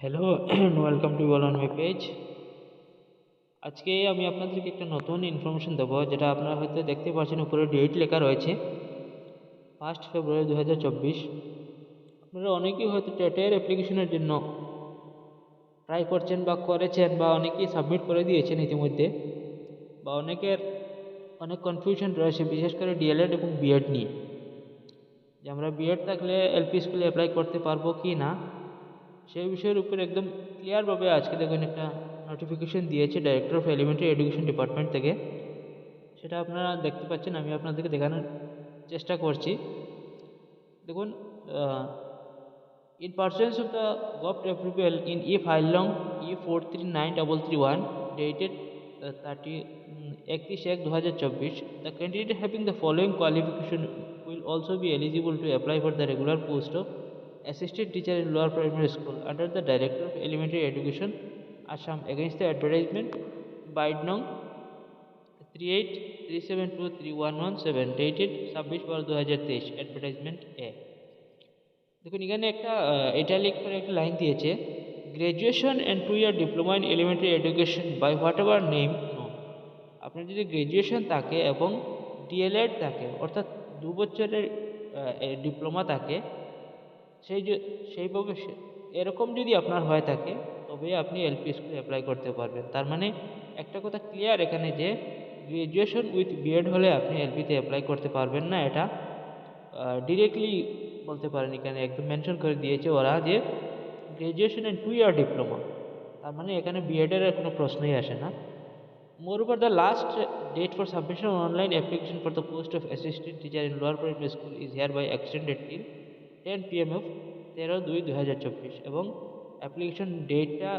Hello and welcome to all on my page. আজকে আমি আপনাদেরকে একটা নতুন ইনফরমেশন দেবো, যেটা আপনারা হয়তো দেখতে পাচ্ছেন উপরে ডেট লেখা রয়েছে 1 ফেব্রুয়ারি 2024। আপনারা অনেকেই হয়তো টেটের অ্যাপ্লিকেশনের জন্য ট্রাই করছেন বা করেছেন, বা অনেকেই সাবমিট করে দিয়েছেন ইতিমধ্যে, বা অনেকের অনেক কনফিউশন রয়েছে, বিশেষ করে ডিএলএড এবং বিএড নিয়ে, যে আমরা বিএড থাকলে এলপি স্কুলে অ্যাপ্লাই করতে পারবো কি না। সেই বিষয়ের উপর একদম ক্লিয়ারভাবে আজকে দেখুন একটা নোটিফিকেশন দিয়েছে director of elementary education department থেকে। সেটা আপনারা দেখতে পাচ্ছেন, আমি আপনাদেরকে দেখানোর চেষ্টা করছি। দেখুন, in persons of the govt approval in E file long E439331 dated 31/1/2024, the candidate having the following qualification will also be eligible to apply for the regular post of assistant teacher in lower primary school under the Director of Elementary Education, Assam, against the advertisement bid nong 38372317 dated 26/12/2023, advertisement এ। দেখুন এখানে একটা italic করে একটা line দিয়েছে, graduation and 2 year diploma in elementary education by what ever name. আপনার যদি graduation থাকে এবং ডিএলএড থাকে, অর্থাৎ 2 বছরের ডিপ্লোমা থাকে, সেই সেইভাবে এরকম যদি আপনার হয়ে থাকে, তবে আপনি এলপি স্কুলে অ্যাপ্লাই করতে পারবেন। তার মানে একটা কথা ক্লিয়ার এখানে, যে গ্রাজুয়েশন উইথ বিএড হলে আপনি এলপিতে অ্যাপ্লাই করতে পারবেন না। এটা ডিরেক্টলি বলতে পারেন, এখানে একদম মেনশন করে দিয়েছে ওরা, যে গ্রাজুয়েশন অ্যান্ড 2 ইয়ার ডিপ্লোমা। তার মানে এখানে বিএডের কোনো প্রশ্নই আসে না। Moreover, the last date for submission of online application for the post of assistant teacher in lower primary school is hereby extended till 10 PM of 13/2/2024, এবং অ্যাপ্লিকেশন ডেটটা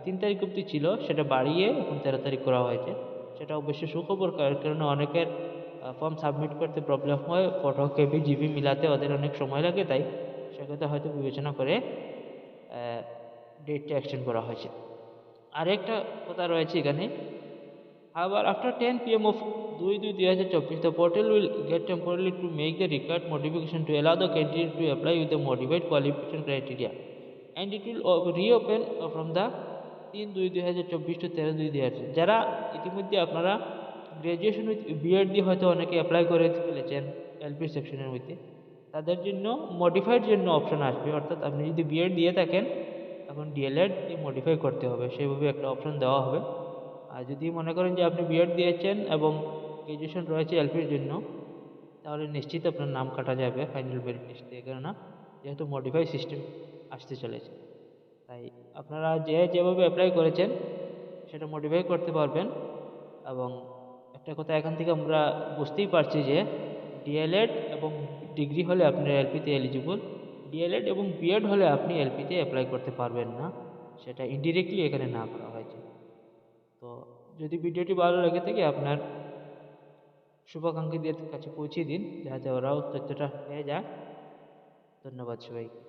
3 তারিখ অবধি ছিল, সেটা বাড়িয়ে এখন 13 তারিখ করা হয়েছে। সেটা অবশ্যই সুখবর, কারণ অনেকের ফর্ম সাবমিট করতে প্রবলেম হয়, ফটো কেবি জিবি মিলাতে ওদের অনেক সময় লাগে, তাই সেক্ষেত্রে হয়তো বিবেচনা করে ডেটটা এক্সটেন্ড করা হয়েছে। আরেকটা কথা রয়েছে এখানে, however, after 10 PM of 2/2/2024, the portal will get temporarily to make the required modification to allow the candidate to apply with the modified qualification criteria, and it will reopen from the 3/2/2024 to 13/2/2024। যারা ইতিমধ্যে আপনারা graduation with B Ed দিয়ে হয়তো অনেকে apply করে ফেলেছেন LP সেকশনের মধ্যে, তাদের জন্য মডিফাইড জন্য অপশন আসবে। অর্থাৎ আপনি যদি বিএড দিয়ে থাকেন, এখন ডিএলএড দিয়ে মডিফাই করতে হবে, সেইভাবে একটা অপশন দেওয়া হবে। আর যদি মনে করেন যে আপনি বিএড দিয়েছেন এবং গ্রাজুয়েশন রয়েছে এলপির জন্য, তাহলে নিশ্চিত আপনার নাম কাটা যাবে ফাইনাল মেরিট লিস্ট থেকে, কেননা যেহেতু মডিফাই সিস্টেম আসতে চলেছে। তাই আপনারা যেভাবে অ্যাপ্লাই করেছেন সেটা মডিফাই করতে পারবেন। এবং একটা কথা এখান থেকে আমরা বুঝতেই পারছি যে ডিএলএড এবং ডিগ্রি হলে আপনি এলপিতে এলিজিবল, ডিএলএড এবং বিএড হলে আপনি এলপিতে অ্যাপ্লাই করতে পারবেন না। সেটা ইনডিরেক্টলি এখানে না করা হয়েছে। তো যদি ভিডিওটি ভালো লেগে থাকে, আপনার শুভাকাঙ্ক্ষীদের কাছে পৌঁছে দিন, যাতে ওরাও তথ্যটা পেয়ে যায়। ধন্যবাদ সবাইকে।